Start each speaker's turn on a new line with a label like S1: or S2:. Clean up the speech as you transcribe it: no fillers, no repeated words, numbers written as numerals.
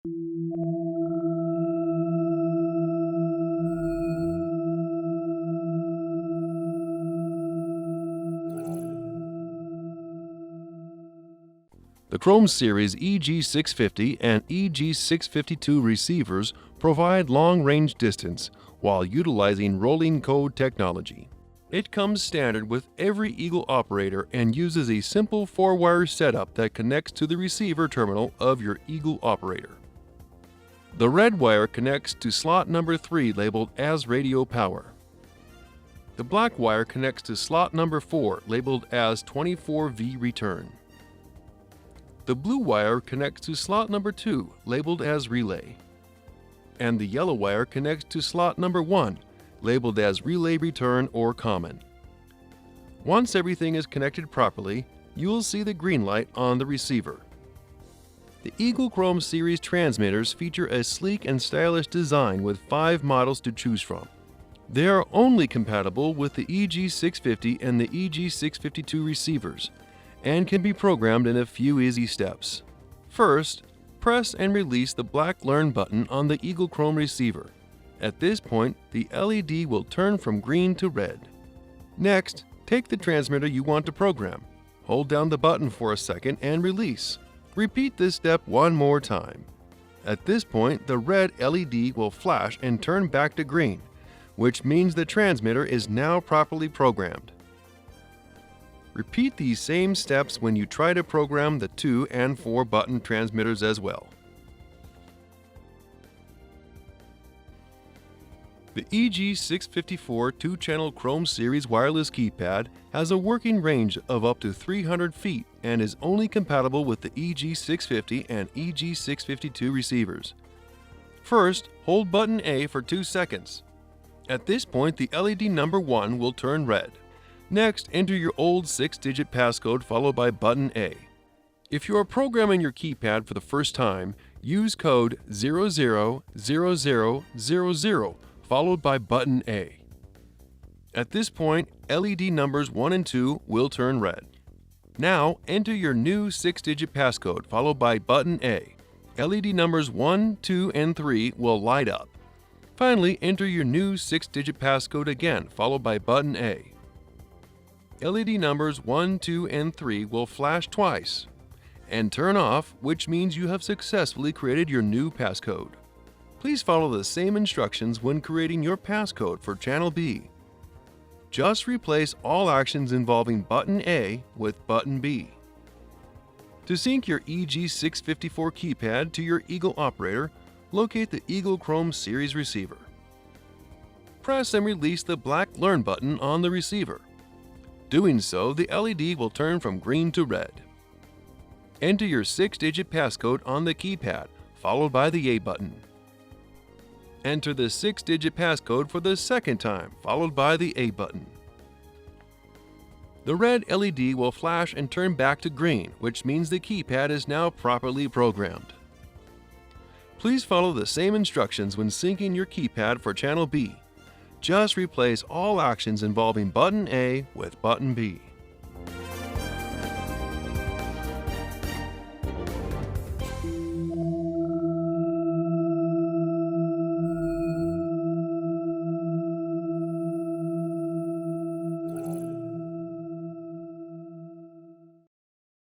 S1: The Chrome Series EG650 and EG652 receivers provide long-range distance while utilizing rolling code technology. It comes standard with every Eagle operator and uses a simple 4-wire setup that connects to the receiver terminal of your Eagle operator. The red wire connects to slot number 3 labeled as radio power. The black wire connects to slot number 4 labeled as 24V return. The blue wire connects to slot number 2, labeled as relay. And the yellow wire connects to slot number 1, labeled as relay return or common. Once everything is connected properly, you will see the green light on the receiver. The Eagle Chrome Series transmitters feature a sleek and stylish design with 5 models to choose from. They are only compatible with the EG650 and the EG652 receivers, and can be programmed in a few easy steps. First, press and release the black Learn button on the Eagle Chrome receiver. At this point, the LED will turn from green to red. Next, take the transmitter you want to program. Hold down the button for a second and release. Repeat this step one more time. At this point, the red LED will flash and turn back to green, which means the transmitter is now properly programmed. Repeat these same steps when you try to program the 2 and 4 button transmitters as well. The EG654 2-channel Chrome Series wireless keypad has a working range of up to 300 feet and is only compatible with the EG650 and EG652 receivers. First, hold button A for 2 seconds. At this point, the LED number 1 will turn red. Next, enter your old 6-digit passcode followed by button A. If you are programming your keypad for the first time, use code 000000 followed by button A. At this point, LED numbers 1 and 2 will turn red. Now, enter your new 6-digit passcode followed by button A. LED numbers 1, 2, and 3 will light up. Finally, enter your new 6-digit passcode again followed by button A. LED numbers 1, 2, and 3 will flash twice and turn off, which means you have successfully created your new passcode. Please follow the same instructions when creating your passcode for Channel B. Just replace all actions involving button A with button B. To sync your EG654 keypad to your Eagle operator, locate the Eagle Chrome Series receiver. Press and release the black Learn button on the receiver. Doing so, the LED will turn from green to red. Enter your 6-digit passcode on the keypad, followed by the A button. Enter the 6-digit passcode for the second time, followed by the A button. The red LED will flash and turn back to green, which means the keypad is now properly programmed. Please follow the same instructions when syncing your keypad for Channel B. Just replace all actions involving button A with button B.